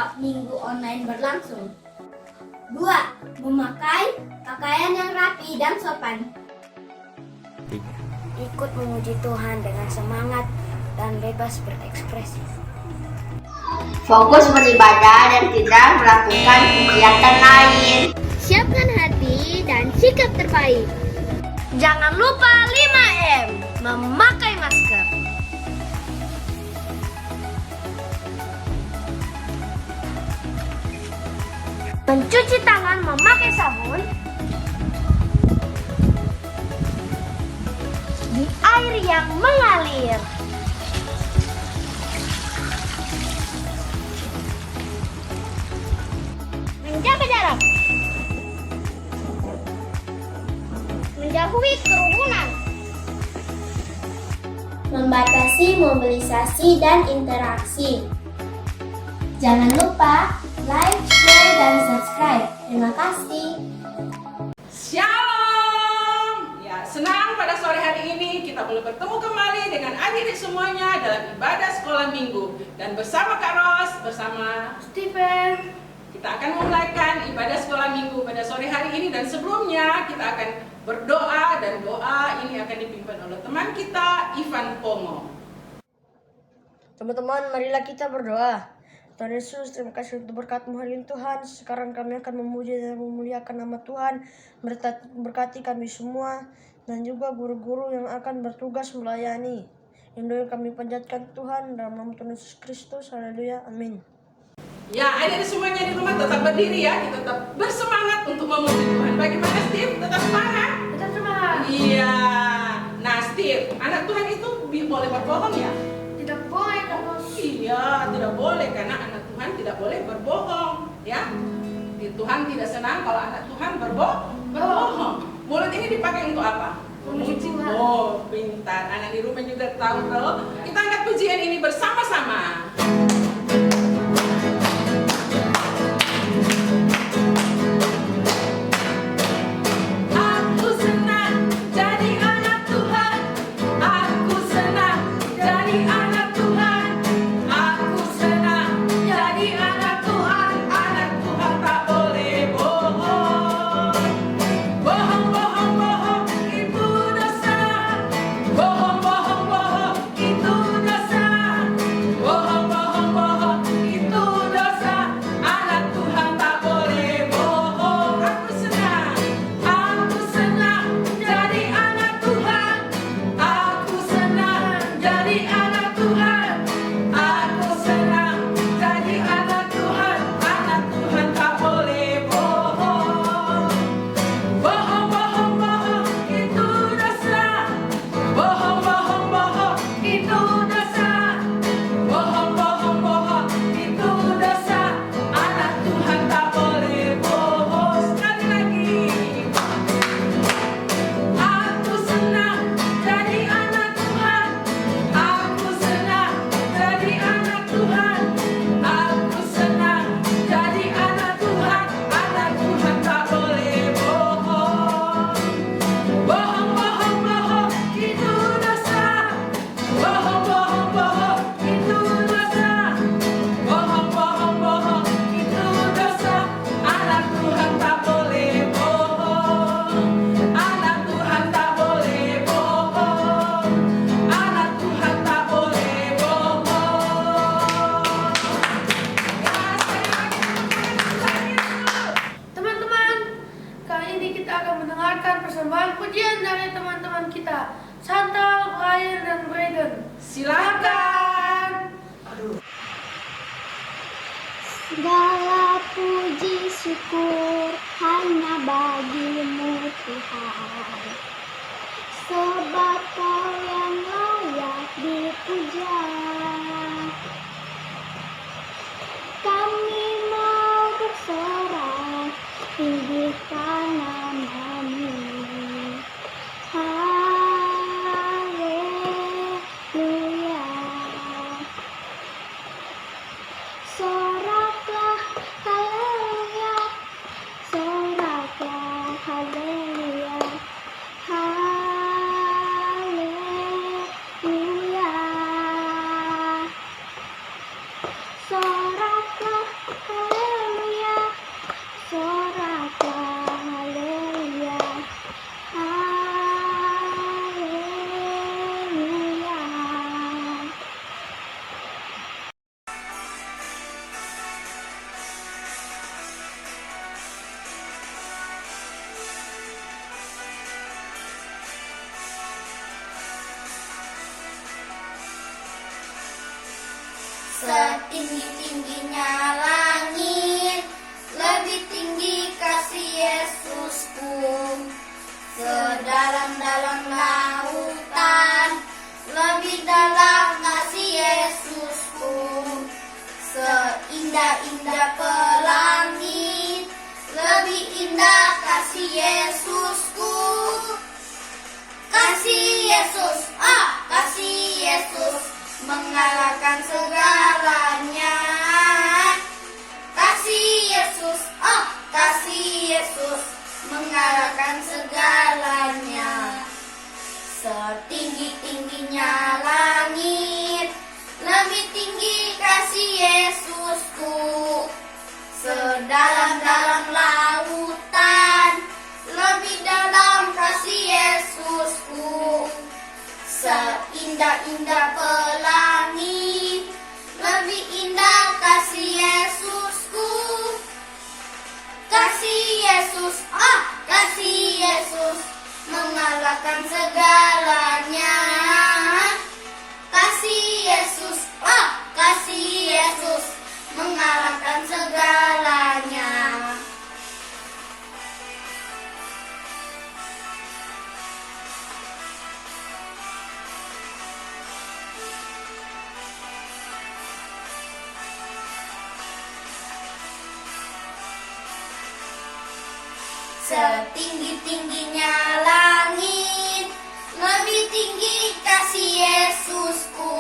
ketika minggu online berlangsung. 2. Memakai pakaian yang rapi dan sopan. Ikut memuji Tuhan dengan semangat dan bebas berekspresi. Fokus beribadah dan tidak melakukan kegiatan lain. Siapkan hati dan sikap terbaik. Jangan lupa 5M, memakai masker. Mencuci tangan memakai sabun di air yang mengalir. Menjaga jarak. Menjauhi kerumunan. Membatasi mobilisasi dan interaksi. Jangan lupa like, share, dan subscribe. Terima kasih. Shalom. Ya, senang pada sore hari ini kita boleh bertemu kembali dengan adik-adik semuanya dalam ibadah sekolah minggu. Dan bersama Kak Ros, bersama Steven, kita akan memulaikan ibadah sekolah minggu pada sore hari ini. Dan sebelumnya kita akan berdoa, dan doa ini akan dipimpin oleh teman kita, Ivan Pongo. Teman-teman, marilah kita berdoa. Tuhan Yesus, terima kasih untuk berkat-Mu hari ini Tuhan. Sekarang kami akan memuji dan memuliakan nama Tuhan. Berkati kami semua dan juga guru-guru yang akan bertugas melayani. Yang kami panjatkan Tuhan dalam nama Tuhan Yesus Kristus. Haleluya. Amin. Ya, adik-adik semuanya di rumah tetap berdiri ya. Kita tetap bersemangat untuk memuji Tuhan. Bagaimana Steve? Tetap semangat? tetap semangat. Iya. Nah Steve, anak Tuhan itu boleh berbohong ya? Tidak boleh, Kak. Iya, tidak boleh karena anak Tuhan tidak boleh berbohong, ya. Tuhan tidak senang kalau anak Tuhan berbohong. Mulut ini dipakai untuk apa? Memuji Tuhan. Oh, pintar. Anak di rumah juga tahu loh. Kita angkat pujian ini bersama-sama. Persembahan pujian dari teman-teman kita, Chantal, Ryan, dan Braden. Silakan. Segala puji syukur hanya bagi-Mu Tuhan, sebab Kau yang layak dipuja. Kami mau bersorak tinggikan nama-Mu. Haleluya. Soraklah haleluya. Soraklah haleluya. setinggi-tingginya langit, lebih tinggi kasih Yesusku. Sedalam-dalam lautan, lebih dalam kasih Yesusku. Seindah-indah pelangi, lebih indah kasih Yesusku. Kasih Yesus, kasih Yesus mengalahkan segalanya. Kasih Yesus, kasih Yesus mengalahkan segalanya. Setinggi-tingginya langit, lebih tinggi kasih Yesusku. Sedalam-dalam lautan, lebih dalam kasih Yesusku. Seindah-indah pelangi, lebih indah kasih Yesusku. Kasih Yesus, kasih Yesus mengalahkan segalanya. Kasih Yesus, kasih Yesus mengalahkan segalanya. Setinggi-tingginya langit, lebih tinggi kasih Yesusku.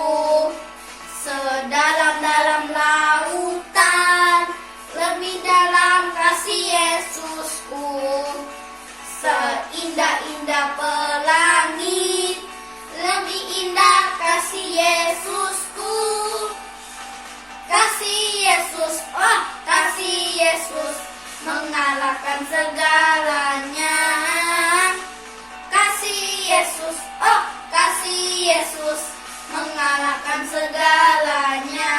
Sedalam-dalam lautan, lebih dalam kasih Yesusku. Seindah-indah pelangi, lebih indah kasih Yesusku. Kasih Yesus, kasih Yesus mengalahkan segalanya. Kasih Yesus, kasih Yesus mengalahkan segalanya.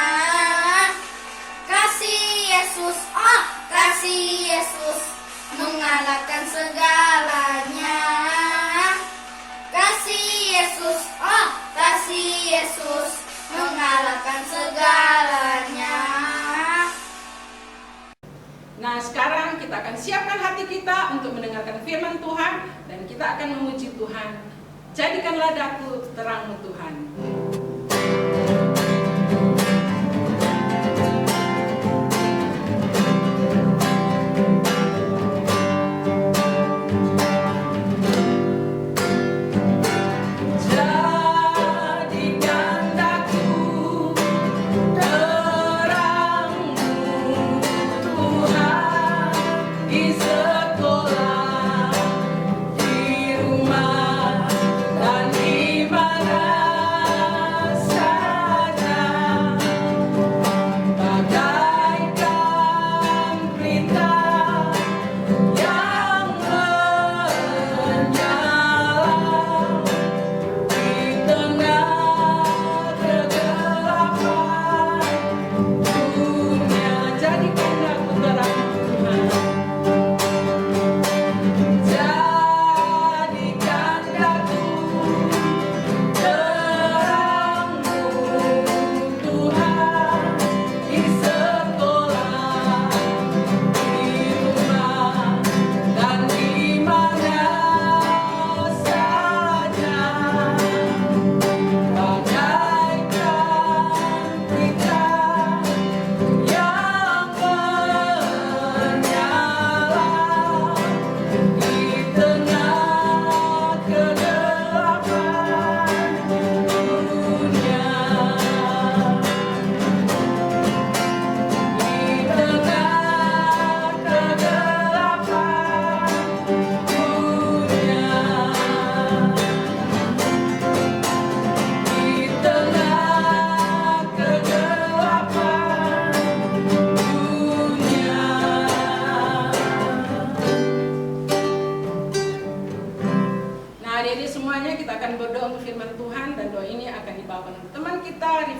Kasih Yesus, kasih Yesus mengalahkan segalanya. Kasih Yesus, kasih Yesus mengalahkan segalanya. Nah, sekarang kita akan siapkan hati kita untuk mendengarkan firman Tuhan dan kita akan memuji Tuhan. Jadikanlah daku terangmu Tuhan.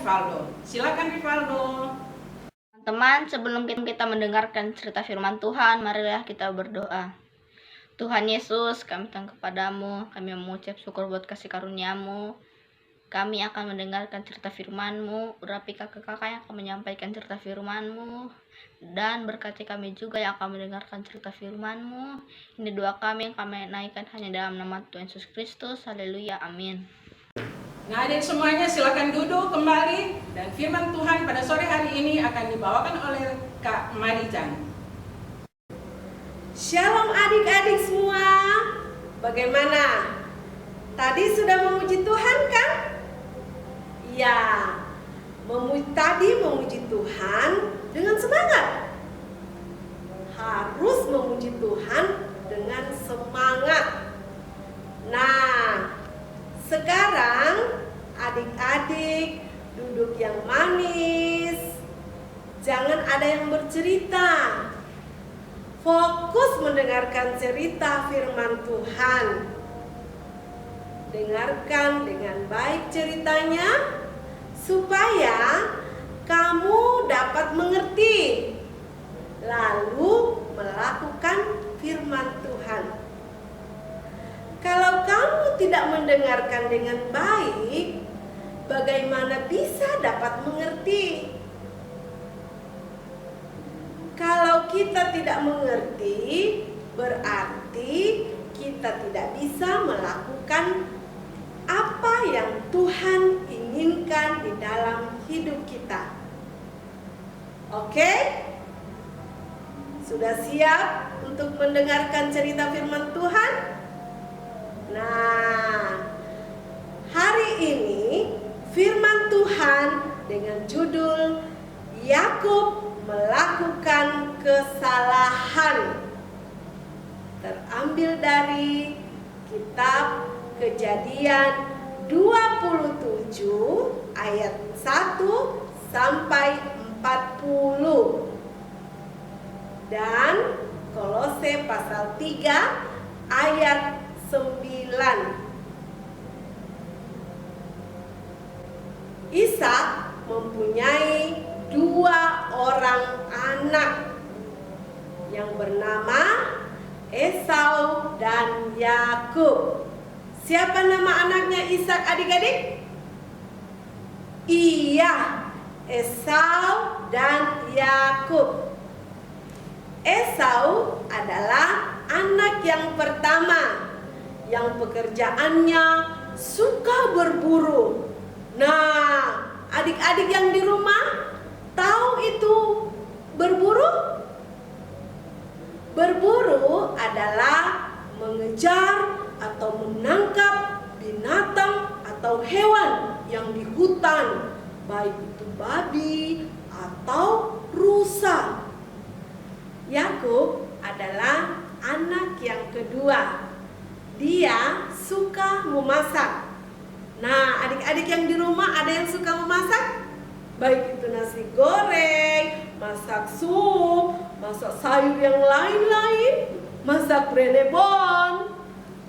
Rivaldo. Silakan Rivaldo. Teman, sebelum kita mendengarkan cerita firman Tuhan, marilah kita berdoa. Tuhan Yesus, kami datang kepadamu, kami mengucap syukur buat kasih karunia-Mu. Kami akan mendengarkan cerita firman-Mu, urapi kakak-kakak yang akan menyampaikan cerita firman-Mu, dan berkati kami juga yang akan mendengarkan cerita firman-Mu. Ini doa kami yang kami naikkan hanya dalam nama Tuhan Yesus Kristus. Haleluya, amin. Nah, adik semuanya silakan duduk kembali, dan firman Tuhan pada sore hari ini akan dibawakan oleh Kak Marijan. Shalom adik-adik semua. Bagaimana? Tadi sudah memuji Tuhan kan? Ya, tadi memuji Tuhan dengan semangat. Harus memuji Tuhan dengan semangat. Nah, sekarang adik-adik duduk yang manis. Jangan ada yang bercerita. Fokus mendengarkan cerita firman Tuhan. Dengarkan dengan baik ceritanya supaya kamu dapat mengerti, lalu melakukan firman Tuhan. Kalau kamu tidak mendengarkan dengan baik, bagaimana bisa dapat mengerti? Kalau kita tidak mengerti, berarti kita tidak bisa melakukan apa yang Tuhan inginkan di dalam hidup kita. Oke? Sudah siap untuk mendengarkan cerita firman Tuhan? Nah, hari ini firman Tuhan dengan judul Yakub melakukan kesalahan terambil dari kitab Kejadian 27 ayat 1 sampai 40 dan Kolose pasal 3 ayat 9. Ishak mempunyai 2 orang anak yang bernama Esau dan Yakub. Siapa nama anaknya Ishak adik-adik? Iya, Esau dan Yakub. Esau adalah anak yang pertama yang pekerjaannya suka berburu. Nah, adik-adik yang di rumah tahu itu berburu? Berburu adalah mengejar atau menangkap binatang atau hewan yang di hutan, baik itu babi atau rusa. Yakub adalah anak yang kedua. Dia suka memasak. Nah, adik-adik yang di rumah ada yang suka memasak? Baik itu nasi goreng, masak sup, masak sayur yang lain-lain, masak brenebon.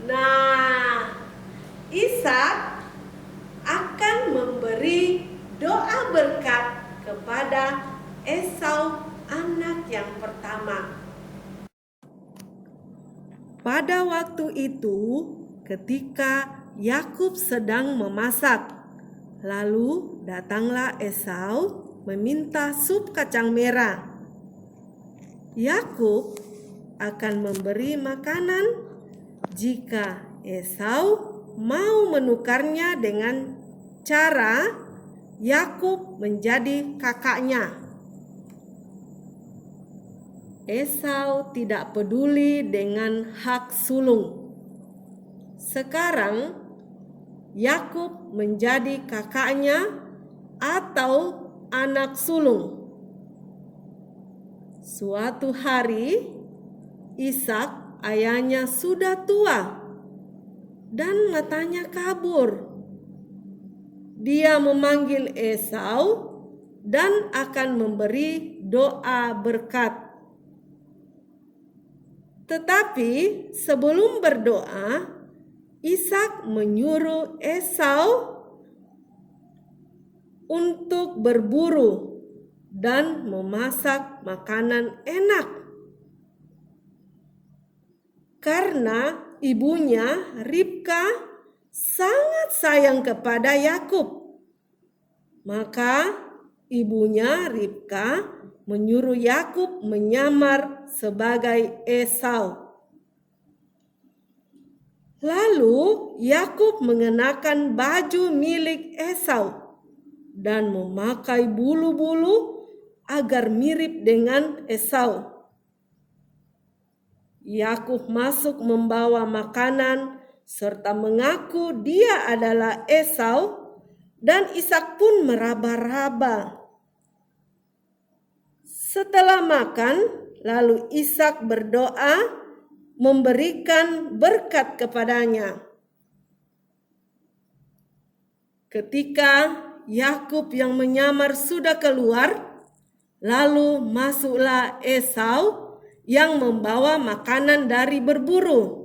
Nah, Ishak akan memberi doa berkat kepada Esau, anak yang pertama. Pada waktu itu, ketika Yakub sedang memasak, lalu datanglah Esau meminta sup kacang merah. Yakub akan memberi makanan jika Esau mau menukarnya dengan cara Yakub menjadi kakaknya. Esau tidak peduli dengan hak sulung. Sekarang Yakub menjadi kakaknya atau anak sulung. Suatu hari Ishak ayahnya sudah tua dan matanya kabur. Dia memanggil Esau dan akan memberi doa berkat. Tetapi sebelum berdoa, Ishak menyuruh Esau untuk berburu dan memasak makanan enak. Karena ibunya Ribka sangat sayang kepada Yakub. Maka ibunya Ribka menyuruh Yakub menyamar sebagai Esau. Lalu Yakub mengenakan baju milik Esau dan memakai bulu-bulu agar mirip dengan Esau. Yakub masuk membawa makanan serta mengaku dia adalah Esau, dan Ishak pun meraba-raba. Setelah makan, lalu Ishak berdoa memberikan berkat kepadanya. Ketika Yakub yang menyamar sudah keluar, lalu masuklah Esau yang membawa makanan dari berburu.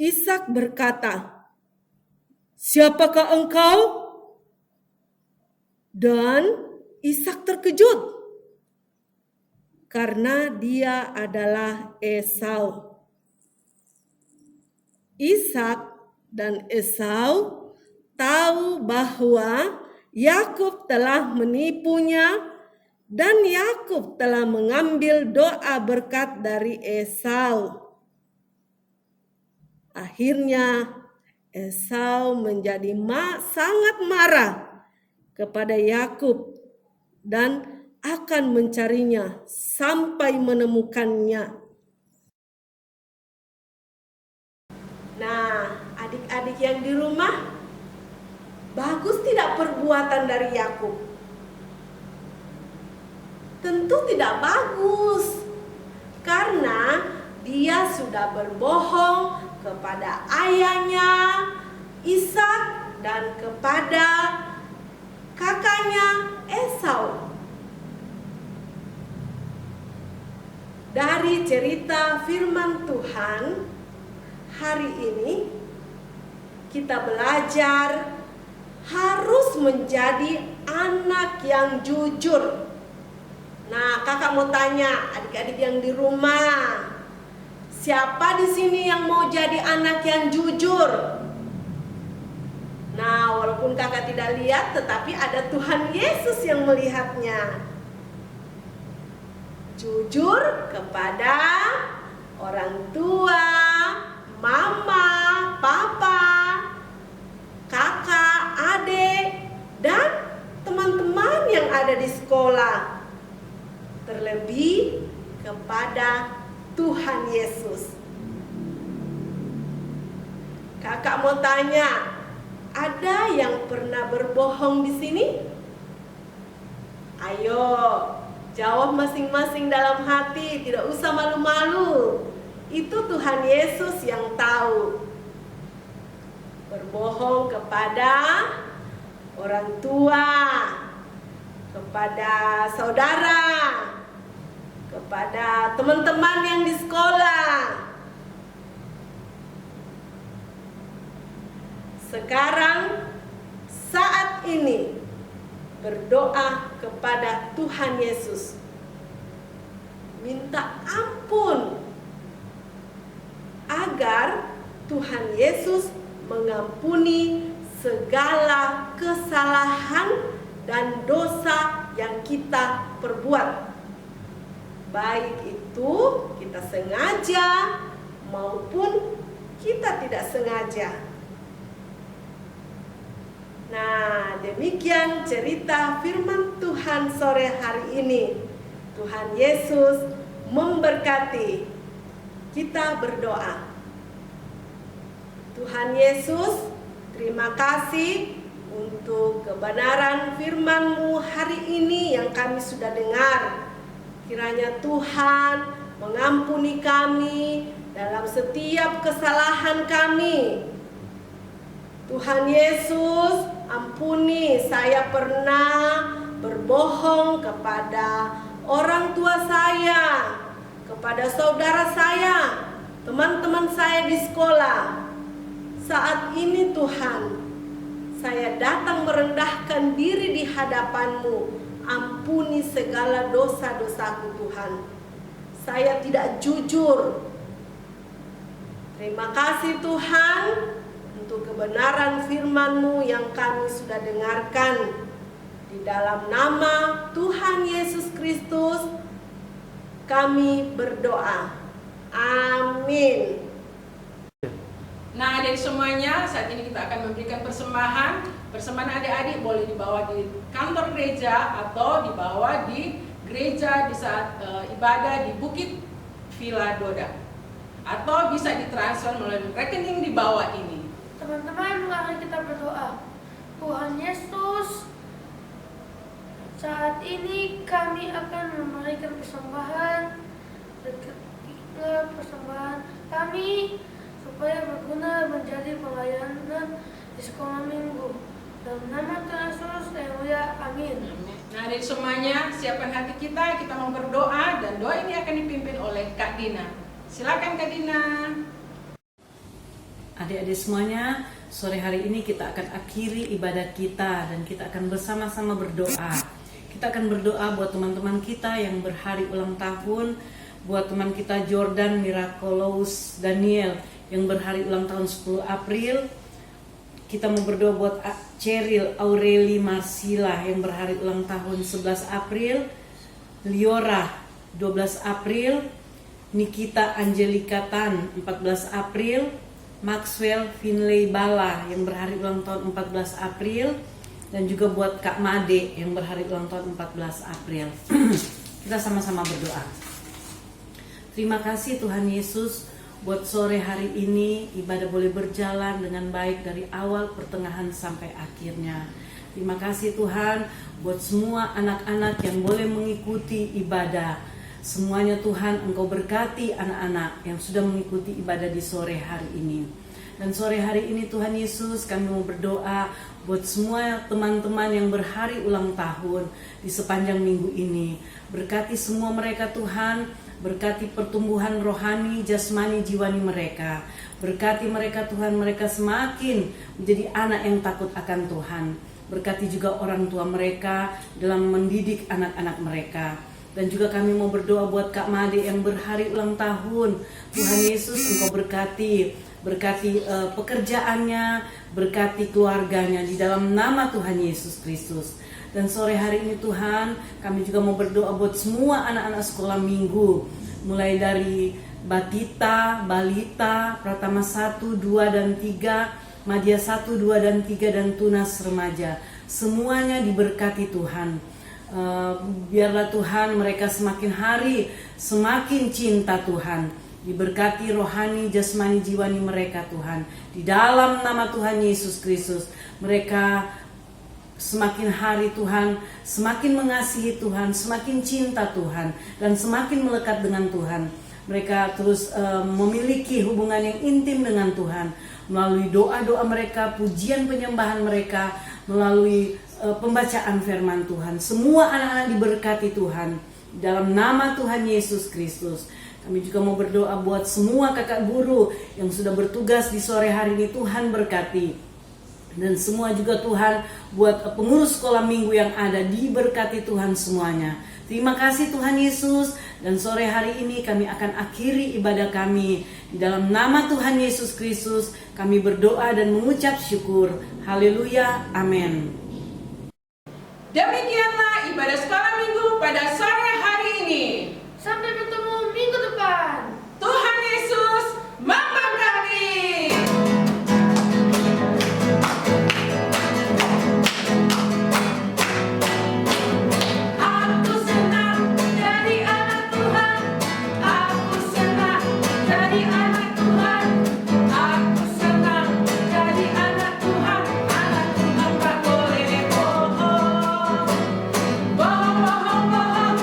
Ishak berkata, "Siapakah engkau?" Dan Ishak terkejut karena dia adalah Esau. Ishak dan Esau tahu bahwa Yakub telah menipunya dan Yakub telah mengambil doa berkat dari Esau. Akhirnya Esau menjadi sangat marah kepada Yakub dan akan mencarinya sampai menemukannya. Nah, adik-adik yang di rumah, bagus tidak perbuatan dari Yakub? Tentu tidak bagus, karena dia sudah berbohong kepada ayahnya Ishak dan kepada kakaknya Esau. Dari cerita firman Tuhan hari ini, kita belajar harus menjadi anak yang jujur. Nah, kakak mau tanya adik-adik yang di rumah, siapa di sini yang mau jadi anak yang jujur? Nah, walaupun kakak tidak lihat, tetapi ada Tuhan Yesus yang melihatnya. Jujur kepada orang tua, mama, papa, kakak, adik, dan teman-teman yang ada di sekolah. Terlebih kepada Tuhan Yesus. Kakak mau tanya, ada yang pernah berbohong di sini? Ayo, jawab masing-masing dalam hati, tidak usah malu-malu. Itu Tuhan Yesus yang tahu. Berbohong kepada orang tua, kepada saudara, kepada teman-teman yang di sekolah. Sekarang saat ini berdoa kepada Tuhan Yesus. Minta ampun agar Tuhan Yesus mengampuni segala kesalahan dan dosa yang kita perbuat. Baik itu kita sengaja maupun kita tidak sengaja. Nah, demikian cerita firman Tuhan sore hari ini. Tuhan Yesus memberkati. Kita berdoa. Tuhan Yesus, terima kasih untuk kebenaran firman-Mu hari ini yang kami sudah dengar. Kiranya Tuhan mengampuni kami dalam setiap kesalahan kami. Tuhan Yesus, ampuni, saya pernah berbohong kepada orang tua saya, kepada saudara saya, teman-teman saya di sekolah. Saat ini Tuhan, saya datang merendahkan diri di hadapan-Mu. Ampuni segala dosa-dosaku Tuhan. Saya tidak jujur. Terima kasih Tuhan untuk kebenaran firman-Mu yang kami sudah dengarkan. Di dalam nama Tuhan Yesus Kristus kami berdoa. Amin. Nah, adik semuanya, saat ini kita akan memberikan persembahan. Persembahan adik-adik boleh dibawa di kantor gereja atau dibawa di gereja di saat ibadah di Bukit Villa Doda. Atau bisa ditransfer melalui rekening di bawah ini. Teman-teman, mari kita berdoa. Tuhan Yesus, saat ini kami akan memberikan persembahan kami supaya berguna menjadi pelayanan di sekolah minggu. Dalam nama Tuhan Yesus, haleluya, amin. Nah, dari semuanya, siapkan hati kita mau berdoa, dan doa ini akan dipimpin oleh Kak Dina. Silakan Kak Dina. Adik-adik semuanya, sore hari ini kita akan akhiri ibadah kita dan kita akan bersama-sama berdoa. Kita akan berdoa buat teman-teman kita yang berhari ulang tahun, buat teman kita Jordan Miraculous Daniel yang berhari ulang tahun 10 April. Kita mau berdoa buat Cheryl Aureli Marsila yang berhari ulang tahun 11 April, Liora 12 April, Nikita Angelika Tan 14 April, Maxwell Finlay Bala yang berhari ulang tahun 14 April, dan juga buat Kak Made yang berhari ulang tahun 14 April. Kita sama-sama berdoa. Terima kasih Tuhan Yesus, buat sore hari ini ibadah boleh berjalan dengan baik dari awal, pertengahan sampai akhirnya. Terima kasih Tuhan buat semua anak-anak yang boleh mengikuti ibadah. Semuanya Tuhan, Engkau berkati anak-anak yang sudah mengikuti ibadah di sore hari ini. Dan sore hari ini Tuhan Yesus, kami mau berdoa buat semua teman-teman yang berhari ulang tahun di sepanjang minggu ini. Berkati semua mereka Tuhan, berkati pertumbuhan rohani, jasmani, jiwani mereka. Berkati mereka Tuhan, mereka semakin menjadi anak yang takut akan Tuhan. Berkati juga orang tua mereka dalam mendidik anak-anak mereka. Dan juga kami mau berdoa buat Kak Made yang berhari ulang tahun. Tuhan Yesus, Engkau berkati pekerjaannya, berkati keluarganya di dalam nama Tuhan Yesus Kristus. Dan sore hari ini Tuhan, kami juga mau berdoa buat semua anak-anak sekolah minggu, mulai dari Batita, Balita, Pratama 1, 2, dan 3, Madya 1, 2, dan 3, dan Tunas Remaja. Semuanya diberkati Tuhan. Biarlah Tuhan mereka semakin hari semakin cinta Tuhan. Diberkati rohani, jasmani, jiwani mereka Tuhan. Di dalam nama Tuhan Yesus Kristus, mereka semakin hari Tuhan, semakin mengasihi Tuhan, semakin cinta Tuhan, dan semakin melekat dengan Tuhan. Mereka terus memiliki hubungan yang intim dengan Tuhan melalui doa-doa mereka, pujian penyembahan mereka, melalui pembacaan firman Tuhan. Semua anak-anak diberkati Tuhan dalam nama Tuhan Yesus Kristus. Kami juga mau berdoa buat semua kakak guru yang sudah bertugas di sore hari ini, Tuhan berkati. Dan semua juga Tuhan buat pengurus sekolah minggu yang ada, diberkati Tuhan semuanya. Terima kasih Tuhan Yesus. Dan sore hari ini kami akan akhiri ibadah kami. Di dalam nama Tuhan Yesus Kristus kami berdoa dan mengucap syukur. Haleluya, amin. Demikianlah ibadah sekolah minggu pada sore hari ini. Sampai bertemu minggu depan. Tuhan Yesus memberkati. Aku senang jadi anak Tuhan. Aku senang jadi anak Tuhan. Aku senang jadi anak Tuhan. Anak Tuhan tak boleh bohong. Bohong, bohong, bohong.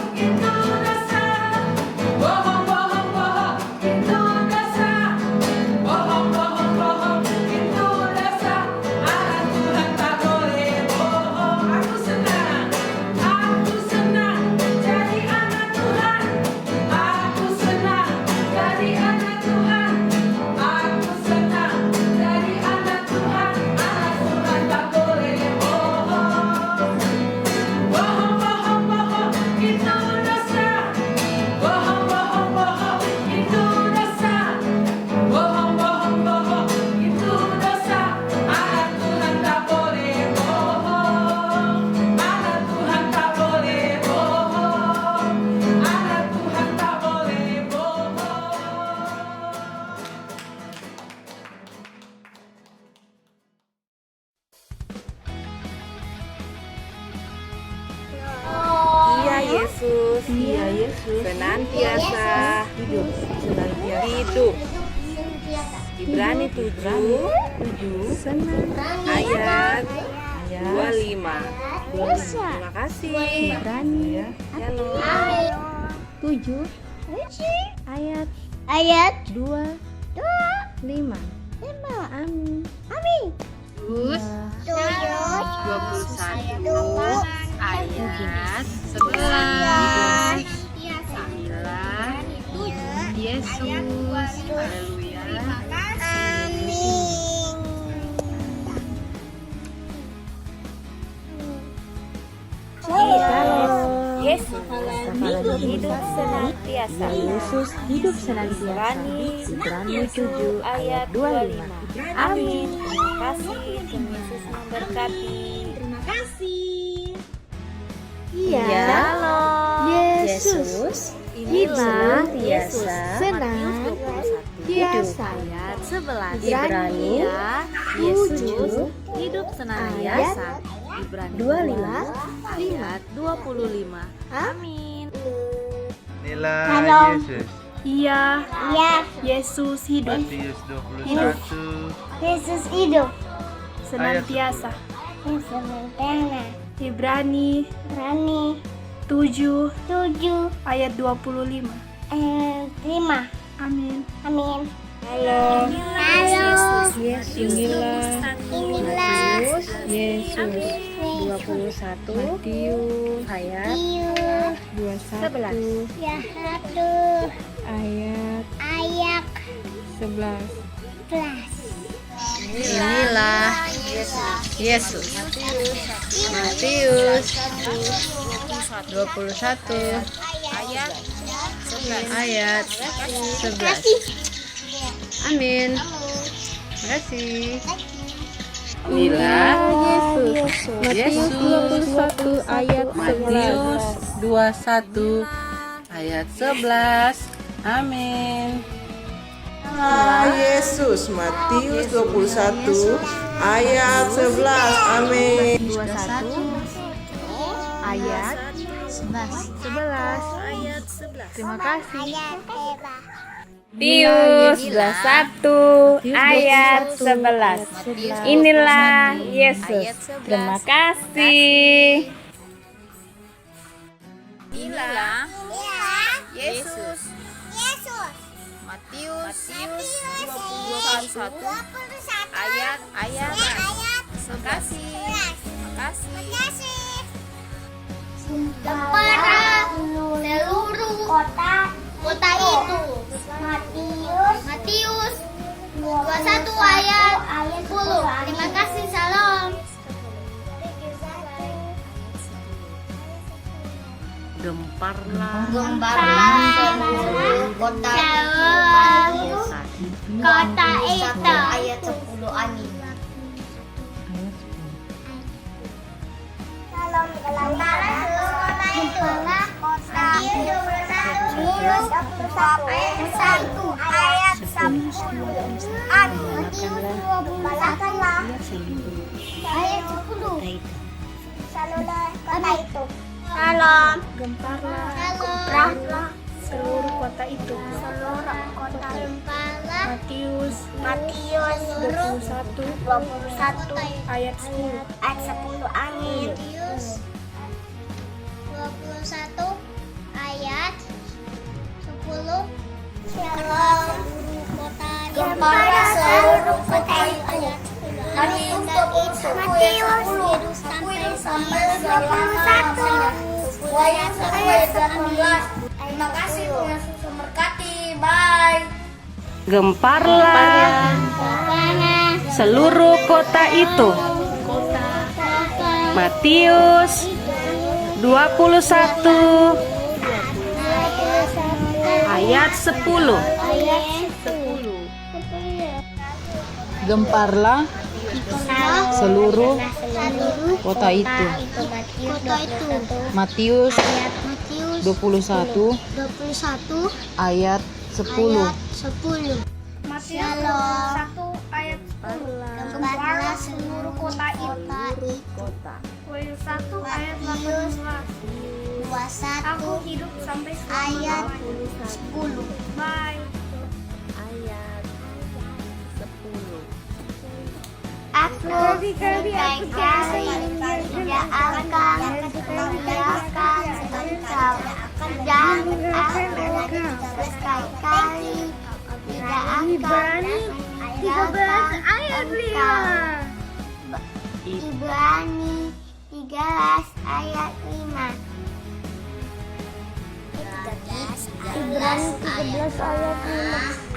Yesus senantiasa hidup. Ibrani 7 ayat 25. Terima kasih. Ibrani Shalom. 7 ayat 25. Amin. 21 ayat 11. Inilah Yesus. Haleluya. Yesus hidup senantiasa. Yesus hidup senantiasa. Ibrani 7 ayat 25. Amin. Terima kasih. Tuhan Yesus memberkati. Terima kasih. Yesus inilah Yesus senantiasa. Ayat 11. Ibrani Yesus hidup senantiasa. Ibrani 25 ayat 25. Amin. Inilah Yesus. Iya. Yesus hidup. Matius 21 Yesus hidup. Senantiasa. Ibrani 7 ayat 25. 5. Amin. Amin. Halo. Yesus. Inilah Yesus 21 Matius ayat 11 ayat 11. Inilah Yesus. Matius 21 ayat 11. Amin. Terima kasih. Inilah Yesus 21 ayat Matius 21 ayat 11. Amin. Yesus Matius 21 ayat 11. Amin. 21 ayat 11. Terima kasih. Matius 21 ayat 11. Inilah Yesus. Terima kasih. Inilah Yesus. Matius 21 ayat 11. Terima kasih. Kepada seluruh kota itu. Matius 21 ayat 10. Terima kasih. Salam. Gemparlah seluruh kota itu. Ayat 10. Amin. Salam. Gemparlah seluruh kota itu. Matius 21 ayat 10. Amin. Matius 21 ayat 10. Kepada seluruh kota itu. Matius 21 ayat 11. Terima kasih, Tuhan Yesus memberkati. Bye. Gemparlah seluruh kota itu. Matius 21 ayat 10. Gemparlah seluruh kota itu. Matius 21 ayat 10. Matius 21 ayat 10. Gemparlah seluruh kota itu. 21 ayat 18. Aku hidup sampai ayat 10. Bye. Ayat 10. Aku sekali-kali tidak akan meninggalkan engkau, dan aku sekali-kali tidak akan meninggalkan engkau. Ibrani 13 ayat 5. Ibrani 13 ayat 5.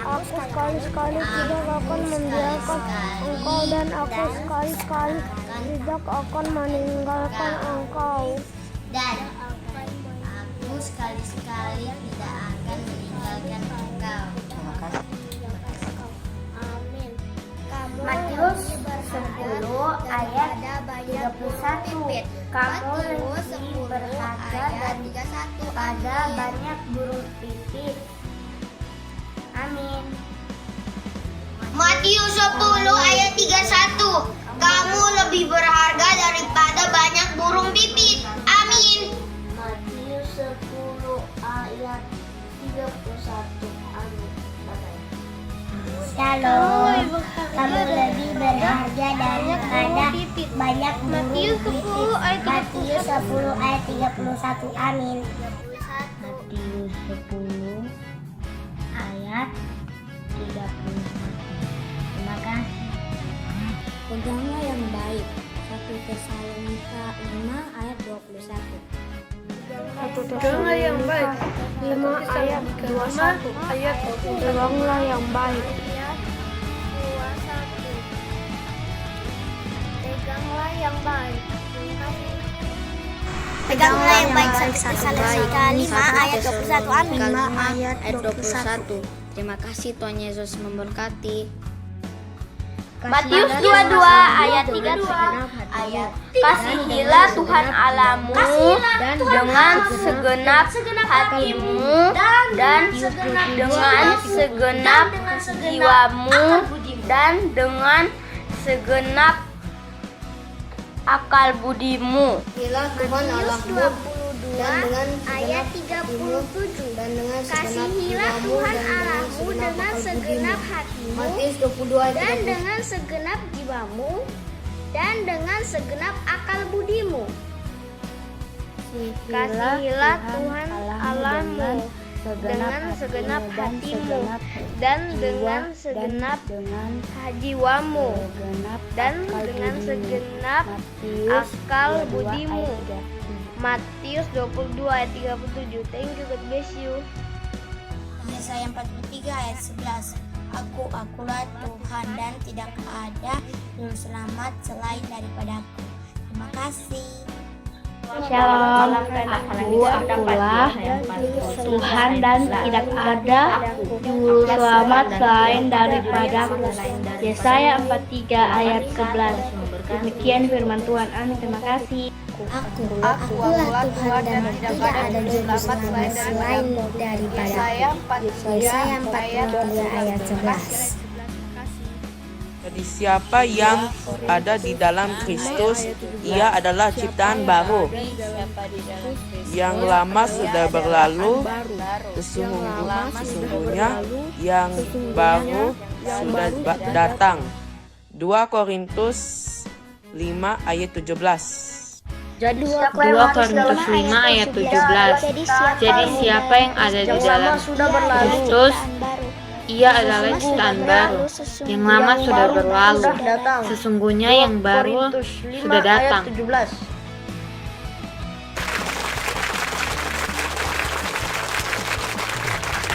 Aku sekali-kali tidak akan membiarkan engkau, dan aku sekali-kali tidak akan meninggalkan engkau. Dan aku sekali-sekali tidak akan meninggalkan engkau. Amin. Matius 10 ayat 31. Kamu lebih berharga daripada banyak burung pipit. Amin. Matius 10 ayat 31. Kamu lebih berharga daripada banyak burung pipit. Amin. Matius 10 ayat 31. Amin. Shalom. Kamu lebih berharga daripada banyak burung pipit. Matius 10 ayat 31. Amin. Matius 10 ayat 31. Terima kasih. Peganglah yang baik. 1 Tesalonika 5 ayat 21. Peganglah yang baik. 5 ayat 21. Peganglah yang baik. Peganglah yang baik. Peganglah yang baik. 1 Tesalonika 5 ayat 21. Amin. 5 ayat 21. Terima kasih, Tuhan Yesus memberkati. Matius 22 ayat 32. Kasihilah Tuhan Allahmu dengan segenap hatimu dan dengan segenap jiwamu dan dengan segenap akal budimu. Tuhan Allahmu dan dengan ayat 37. Kasihilah Tuhan Allahmu dengan segenap hatimu Matius 22 dan dengan segenap jiwamu dan dengan segenap akal budimu. Kasihilah Tuhan Allahmu dengan segenap hatimu dan dengan segenap jiwamu dan dengan segenap akal budimu. Matius 22 ayat 37. Thank you, God bless you. Yesaya 43 ayat 11. Akulah Tuhan dan tidak ada juru selamat selain daripadaku. Terima kasih. Shalom, akulah Tuhan dan tidak ada juru selamat selain daripadaku. Yesaya 43 ayat 11. Demikian firman Tuhan. Amin. Terima kasih. Akulah Tuhan dan tidak ada juru selamat selain daripadaku. Yesaya 43 ayat 11. Jadi siapa yang ada di dalam Kristus, ia adalah ciptaan baru. Yang lama sudah berlalu, sesungguhnya yang baru sudah datang. 2 Korintus 5 ayat 17. 2 Korintus 5 ayat 17. Jadi siapa yang ada di dalam Kristus, ia adalah ciptaan baru. Yang lama sudah berlalu, sesungguhnya yang baru sudah datang.